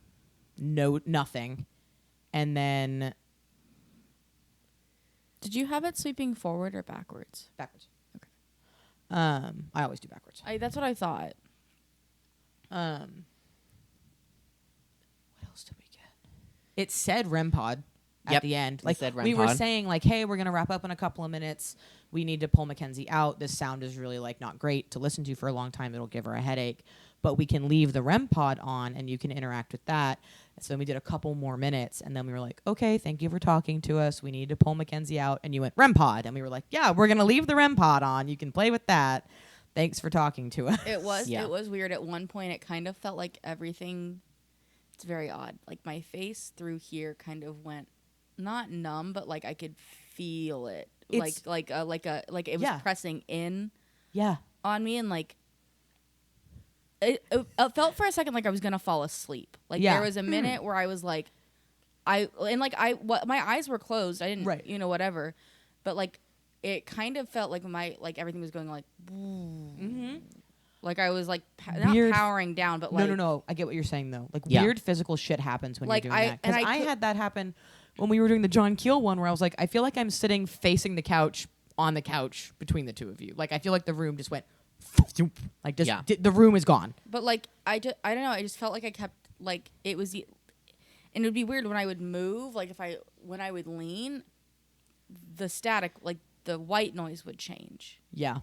Speaker 2: No, nothing. And then
Speaker 1: Did you have it sweeping forward or backwards?
Speaker 2: backwards.
Speaker 1: Okay.
Speaker 2: I always do backwards.
Speaker 1: That's what I thought.
Speaker 2: What else did we get? It said REM pod at
Speaker 3: Yep,
Speaker 2: the end.
Speaker 3: it
Speaker 2: Like
Speaker 3: said REM
Speaker 2: we were
Speaker 3: pod.
Speaker 2: saying, like, hey, we're gonna wrap up in a couple of minutes. We need to pull Mackenzie out. This sound is really like not great to listen to for a long time. It'll give her a headache. But we can leave the REM pod on and you can interact with that. And so we did a couple more minutes, and then we were like, okay, thank you for talking to us. We need to pull Mackenzie out. And you went REM pod, and we were like, yeah, we're gonna leave the REM pod on. You can play with that. Thanks for talking to us.
Speaker 1: It was
Speaker 3: Yeah.
Speaker 1: it was weird. At one point, it kind of felt like everything. It's very odd. Like my face through here kind of went not numb, but like I could feel it.
Speaker 2: It's-
Speaker 1: Like it was
Speaker 2: Yeah.
Speaker 1: pressing in
Speaker 2: Yeah.
Speaker 1: on me, and like it felt for a second like I was gonna fall asleep. Like
Speaker 2: Yeah.
Speaker 1: there was a minute where I was like, my eyes were closed. I didn't,
Speaker 2: Right.
Speaker 1: whatever, but like it kind of felt like everything was going like,
Speaker 2: Mm-hmm.
Speaker 1: like I was like
Speaker 2: Weird.
Speaker 1: not powering down, but like
Speaker 2: No. I get what you're saying though. Like
Speaker 3: Yeah.
Speaker 2: weird physical shit happens when
Speaker 1: Like,
Speaker 2: you're doing that. Because
Speaker 1: and I
Speaker 2: I
Speaker 1: could-
Speaker 2: had that happen when we were doing the John Keel one, where I was like, I feel like I'm sitting facing the couch on the couch between the two of you. Like I feel like the room just went, like just
Speaker 3: Yeah.
Speaker 2: the room is gone.
Speaker 1: But like I don't know. I just felt like I kept like it was, and it would be weird when I would move. Like when I would lean, the static, like the white noise would change.
Speaker 2: Yeah.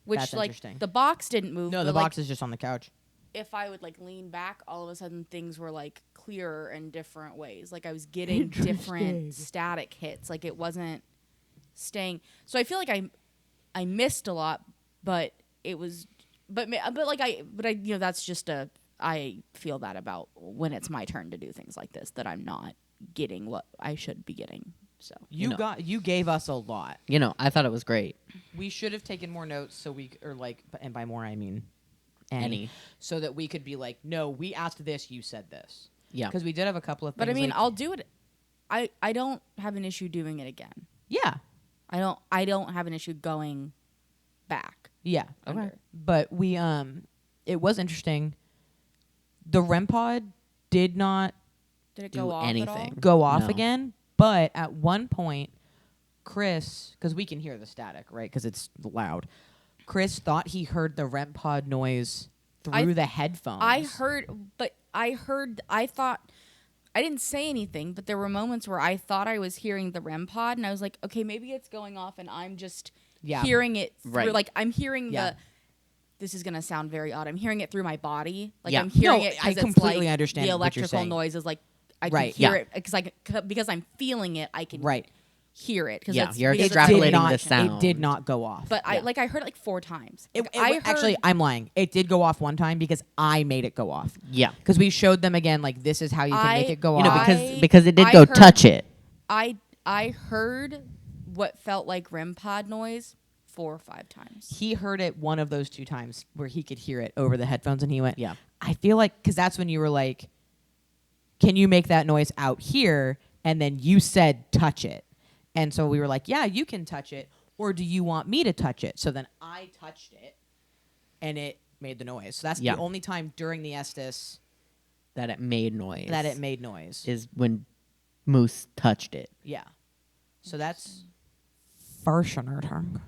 Speaker 1: Which
Speaker 2: That's
Speaker 1: like
Speaker 2: interesting.
Speaker 1: the box didn't move.
Speaker 2: No,
Speaker 1: but,
Speaker 2: the
Speaker 1: like,
Speaker 2: box is just on the couch.
Speaker 1: if I would like lean back, all of a sudden things were like clearer in different ways. Like I was getting different static hits. Like it wasn't staying. So I feel like I missed a lot, but it was, but you know, that's just I feel that about when it's my turn to do things like this, that I'm not getting what I should be getting. So
Speaker 2: You gave us a lot.
Speaker 3: You know, I thought it was great.
Speaker 2: We should have taken more notes so we or like, and by more I mean
Speaker 3: Any.
Speaker 2: so that we could be like, no, we asked this, you said this.
Speaker 3: Yeah.
Speaker 2: Because we did have a couple of things.
Speaker 1: but I mean,
Speaker 2: like,
Speaker 1: I'll do it. I don't have an issue doing it again.
Speaker 2: yeah.
Speaker 1: I don't have an issue going back.
Speaker 2: Yeah.
Speaker 1: Under.
Speaker 2: But we it was interesting. The REM pod did not
Speaker 1: Did it
Speaker 3: Do
Speaker 1: go off at all?
Speaker 3: anything.
Speaker 2: go off
Speaker 3: No.
Speaker 2: again, but at one point Chris, because we can hear the static, right? Because it's loud. Chris thought he heard the REM pod noise through the headphones.
Speaker 1: I thought, I didn't say anything, but there were moments where I thought I was hearing the REM pod, and I was like, okay, maybe it's going off, and I'm just hearing it through,
Speaker 3: Right.
Speaker 1: like, I'm hearing
Speaker 2: Yeah.
Speaker 1: this is going to sound very odd, I'm hearing it through my body. Like,
Speaker 3: Yeah.
Speaker 1: I'm hearing
Speaker 2: No,
Speaker 1: it
Speaker 2: I
Speaker 1: because
Speaker 2: completely
Speaker 1: it's like
Speaker 2: understand
Speaker 1: the
Speaker 2: what you're
Speaker 1: electrical
Speaker 2: saying.
Speaker 1: noise is like, I
Speaker 2: Right.
Speaker 1: can hear
Speaker 3: Yeah.
Speaker 1: it, because I'm feeling it, I can
Speaker 2: right.
Speaker 1: hear it.
Speaker 3: Yeah,
Speaker 1: it's,
Speaker 3: you're
Speaker 1: because it's
Speaker 3: extrapolating
Speaker 2: did not,
Speaker 3: the sound.
Speaker 2: It did not go off.
Speaker 1: But
Speaker 3: Yeah.
Speaker 1: I heard it like 4 times.
Speaker 2: It,
Speaker 1: Like, I heard,
Speaker 2: actually, I'm lying. It did go off one time because I made it go off.
Speaker 3: Yeah.
Speaker 2: Because we showed them again, like, this is how you can make it go
Speaker 3: You know,
Speaker 2: off.
Speaker 3: because it did
Speaker 1: I
Speaker 3: go
Speaker 1: heard-
Speaker 3: touch it.
Speaker 1: I heard what felt like REM pod noise 4 or 5 times.
Speaker 2: He heard it one of those 2 times where he could hear it over the headphones, and he went,
Speaker 3: Yeah.
Speaker 2: I feel like, because that's when you were like, can you make that noise out here? And then you said, touch it. And so we were like, yeah, you can touch it. Or do you want me to touch it? So then I touched it, and it made the noise. So that's
Speaker 3: Yeah.
Speaker 2: the only time during the Estes
Speaker 3: That it made noise.
Speaker 2: that it made noise.
Speaker 3: is when Moose touched it.
Speaker 2: Yeah. So that's Farschnertung.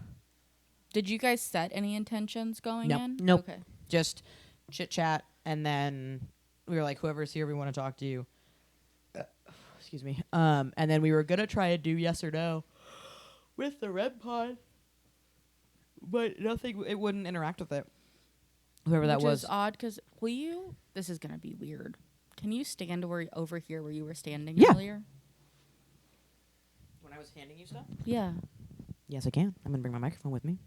Speaker 1: Did you guys set any intentions going
Speaker 2: No.
Speaker 1: in?
Speaker 3: Nope.
Speaker 1: Okay.
Speaker 2: Just chit chat, and then we were like, whoever's here, we want to talk to you. Excuse me. And then we were gonna try to do yes or no with the REM pod, but nothing. It wouldn't interact with it. Whoever that
Speaker 1: Which
Speaker 2: was.
Speaker 1: is odd because this is gonna be weird. Can you stand over here where you were standing
Speaker 2: Yeah.
Speaker 1: earlier?
Speaker 2: When I was handing you stuff.
Speaker 1: Yeah.
Speaker 2: Yes, I can. I'm gonna bring my microphone with me.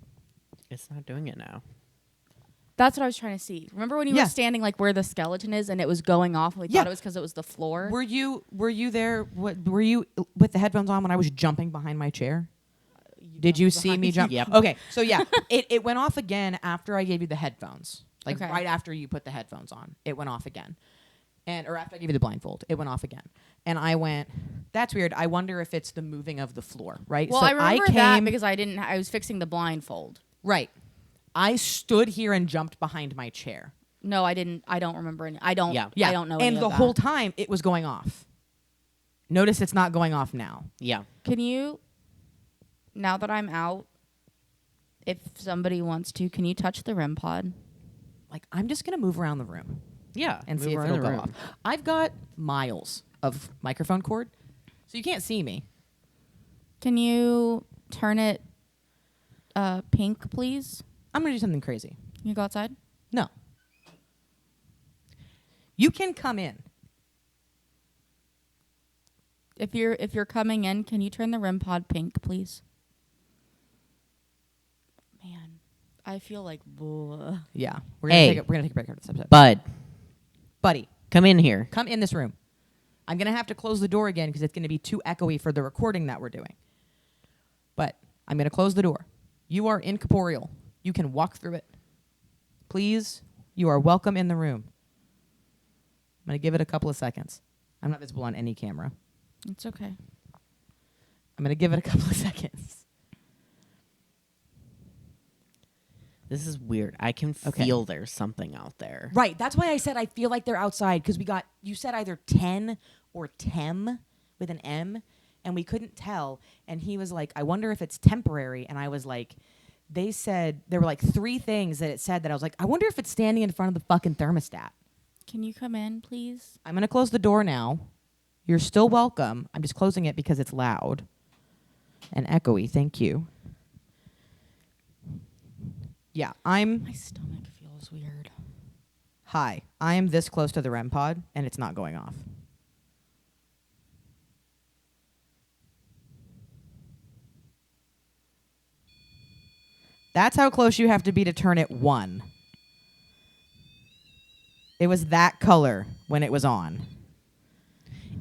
Speaker 3: It's not doing it now.
Speaker 1: That's what I was trying to see. Remember when you
Speaker 2: Yeah.
Speaker 1: were standing like where the skeleton is and it was going off and we
Speaker 2: Yeah.
Speaker 1: thought it was because it was the floor?
Speaker 2: Were you there? What were you with the headphones on when I was jumping behind my chair? Did you see me jump?
Speaker 3: Yep.
Speaker 2: Okay, so yeah, it went off again after I gave you the headphones. Like
Speaker 1: Okay.
Speaker 2: right after you put the headphones on, it went off again. Or after I gave you the blindfold, it went off again. And I went, that's weird. I wonder if it's the moving of the floor, right?
Speaker 1: Well,
Speaker 2: so
Speaker 1: I remember
Speaker 2: came,
Speaker 1: that because I was fixing the blindfold.
Speaker 2: right. I stood here and jumped behind my chair.
Speaker 1: No, I didn't. I don't remember any. I don't.
Speaker 3: Yeah.
Speaker 2: Yeah.
Speaker 1: I don't know.
Speaker 2: And
Speaker 1: any
Speaker 2: the
Speaker 1: of that.
Speaker 2: whole time it was going off. Notice it's not going off now.
Speaker 3: Yeah.
Speaker 1: Can you, now that I'm out, if somebody wants to, can you touch the REM pod?
Speaker 2: Like, I'm just going to move around the room
Speaker 3: Yeah.
Speaker 2: and
Speaker 3: move
Speaker 2: see if
Speaker 3: around
Speaker 2: it'll
Speaker 3: the
Speaker 2: go
Speaker 3: room.
Speaker 2: off. I've got miles of microphone cord, so you can't see me.
Speaker 1: Can you turn it pink, please?
Speaker 2: I'm going to do something crazy.
Speaker 1: Can you go outside?
Speaker 2: No. You can come in.
Speaker 1: If you're coming in, can you turn the REM pod pink, please? Man, I feel like bleh.
Speaker 2: Yeah. We're
Speaker 3: Hey.
Speaker 2: gonna take a break after this episode.
Speaker 3: Bud,
Speaker 2: Buddy,
Speaker 3: come in here.
Speaker 2: come in this room. I'm going to have to close the door again because it's going to be too echoey for the recording that we're doing. But I'm going to close the door. You are incorporeal. You can walk through it. Please, you are welcome in the room. I'm going to give it a couple of seconds. I'm not visible on any camera.
Speaker 1: It's okay.
Speaker 2: I'm going to give it a couple of seconds.
Speaker 3: This is weird. I can
Speaker 2: Okay.
Speaker 3: feel there's something out there.
Speaker 2: Right. That's why I said I feel like they're outside because you said either 10 or tem with an M, and we couldn't tell. And he was like, I wonder if it's temporary. And I was like, they said, there were like 3 things that it said that I was like, I wonder if it's standing in front of the fucking thermostat.
Speaker 1: Can you come in, please?
Speaker 2: I'm going to close the door now. You're still welcome. I'm just closing it because it's loud. and echoey. Thank you. Yeah,
Speaker 1: My stomach feels weird.
Speaker 2: Hi, I am this close to the REM pod, and it's not going off. That's how close you have to be to turn it 1. It was that color when it was on.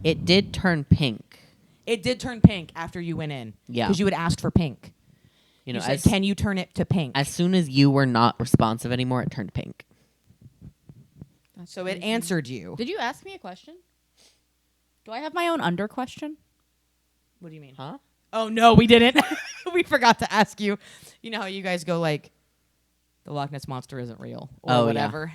Speaker 3: It did turn pink.
Speaker 2: It did turn pink after you went in.
Speaker 3: Yeah.
Speaker 2: Because you had asked for pink.
Speaker 3: You know,
Speaker 2: said, can you turn it to pink?
Speaker 3: as soon as you were not responsive anymore, it turned pink.
Speaker 2: So it answered you.
Speaker 1: Did you ask me a question? Do I have my own under question?
Speaker 2: What do you mean?
Speaker 3: Huh?
Speaker 2: Oh, no, we didn't. We forgot to ask you. You know how you guys go like, the Loch Ness Monster isn't real or whatever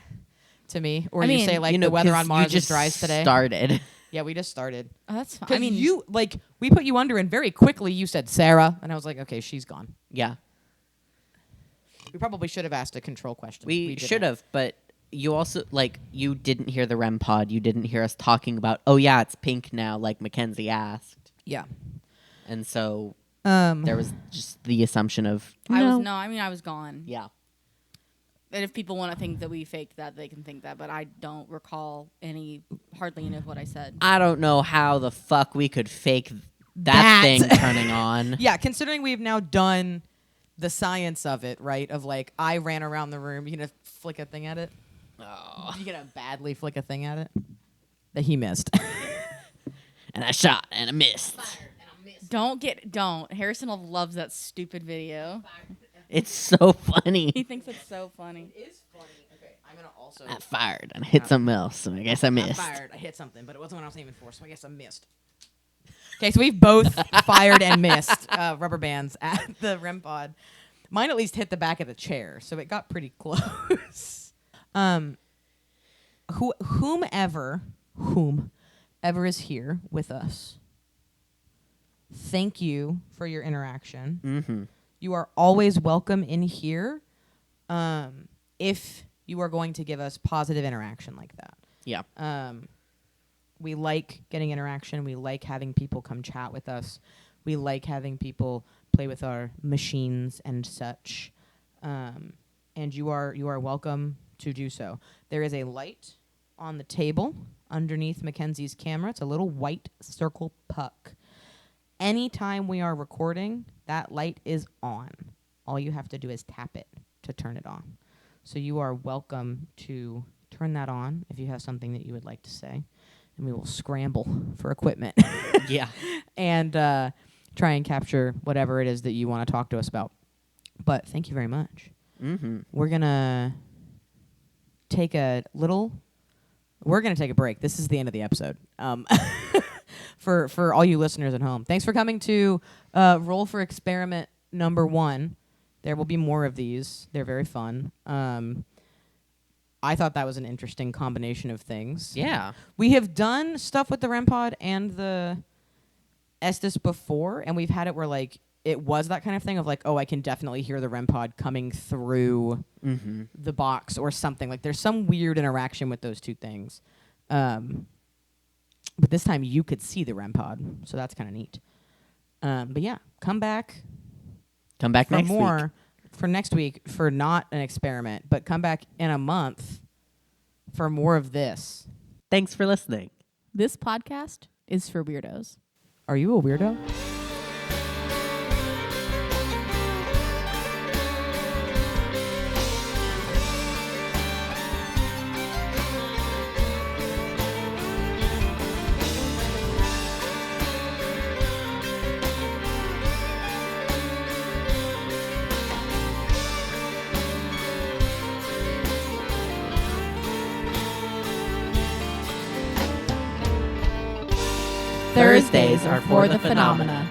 Speaker 2: to me? Or
Speaker 1: I
Speaker 2: you
Speaker 1: mean,
Speaker 2: say like
Speaker 3: you know,
Speaker 2: the weather
Speaker 3: 'cause
Speaker 2: on Mars
Speaker 3: you just
Speaker 2: is dry today?
Speaker 3: started.
Speaker 2: Yeah, we just started.
Speaker 1: Oh, that's fine.
Speaker 2: I mean, you like we put you under, and very quickly you said Sarah, and I was like, okay, she's gone.
Speaker 3: Yeah.
Speaker 2: We probably should have asked a control question.
Speaker 3: We
Speaker 2: didn't.
Speaker 3: should have, but you also, like, you didn't hear the REM pod. You didn't hear us talking about, oh, yeah, it's pink now, like Mackenzie asked.
Speaker 2: Yeah.
Speaker 3: And so
Speaker 2: Um,
Speaker 3: there was just the assumption of,
Speaker 1: I was gone.
Speaker 3: Yeah.
Speaker 1: And if people want to think that we faked that, they can think that, but I don't recall hardly any of what I said.
Speaker 3: I don't know how the fuck we could fake that thing turning on.
Speaker 2: Yeah, considering we've now done the science of it, right? Of like, I ran around the room. You gonna flick a thing at it?
Speaker 3: Oh.
Speaker 2: You gonna badly flick a thing at it? That he missed.
Speaker 3: And I shot and I missed.
Speaker 1: Don't. Harrison loves that stupid video.
Speaker 3: It's so funny.
Speaker 1: He thinks it's so funny.
Speaker 2: It is funny. Okay, I'm gonna also.
Speaker 3: I fired and I hit something else, so I guess I missed.
Speaker 2: I fired. I hit something, but it wasn't what I was aiming for, so I guess I missed. Okay, so we've both fired and missed rubber bands at the REM pod. Mine at least hit the back of the chair, so it got pretty close. Whomever is here with us, thank you for your interaction.
Speaker 3: Mm-hmm.
Speaker 2: You are always welcome in here if you are going to give us positive interaction like that.
Speaker 3: Yeah.
Speaker 2: We like getting interaction. We like having people come chat with us. We like having people play with our machines and such. And you are welcome to do so. There is a light on the table underneath Mackenzie's camera. It's a little white circle puck. Anytime we are recording, that light is on. All you have to do is tap it to turn it on. So you are welcome to turn that on if you have something that you would like to say. And we will scramble for equipment.
Speaker 3: Yeah.
Speaker 2: And try and capture whatever it is that you want to talk to us about. But thank you very much.
Speaker 3: Mm-hmm.
Speaker 2: We're going to take a break. This is the end of the episode. For all you listeners at home. Thanks for coming to Roll for Experiment number 1. There will be more of these. They're very fun. I thought that was an interesting combination of things.
Speaker 3: Yeah.
Speaker 2: We have done stuff with the REM pod and the Estes before, and we've had it where, like, it was that kind of thing of, like, oh, I can definitely hear the REM pod coming through the box or something. Like, there's some weird interaction with those two things. But this time you could see the REM pod, so that's kind of neat. But yeah, come back.
Speaker 3: Come back
Speaker 2: for
Speaker 3: next
Speaker 2: more
Speaker 3: week.
Speaker 2: For next week for not an experiment, but come back in a month for more of this.
Speaker 3: Thanks for listening.
Speaker 1: This podcast is for weirdos.
Speaker 2: Are you a weirdo?
Speaker 1: Thursdays are for the phenomena.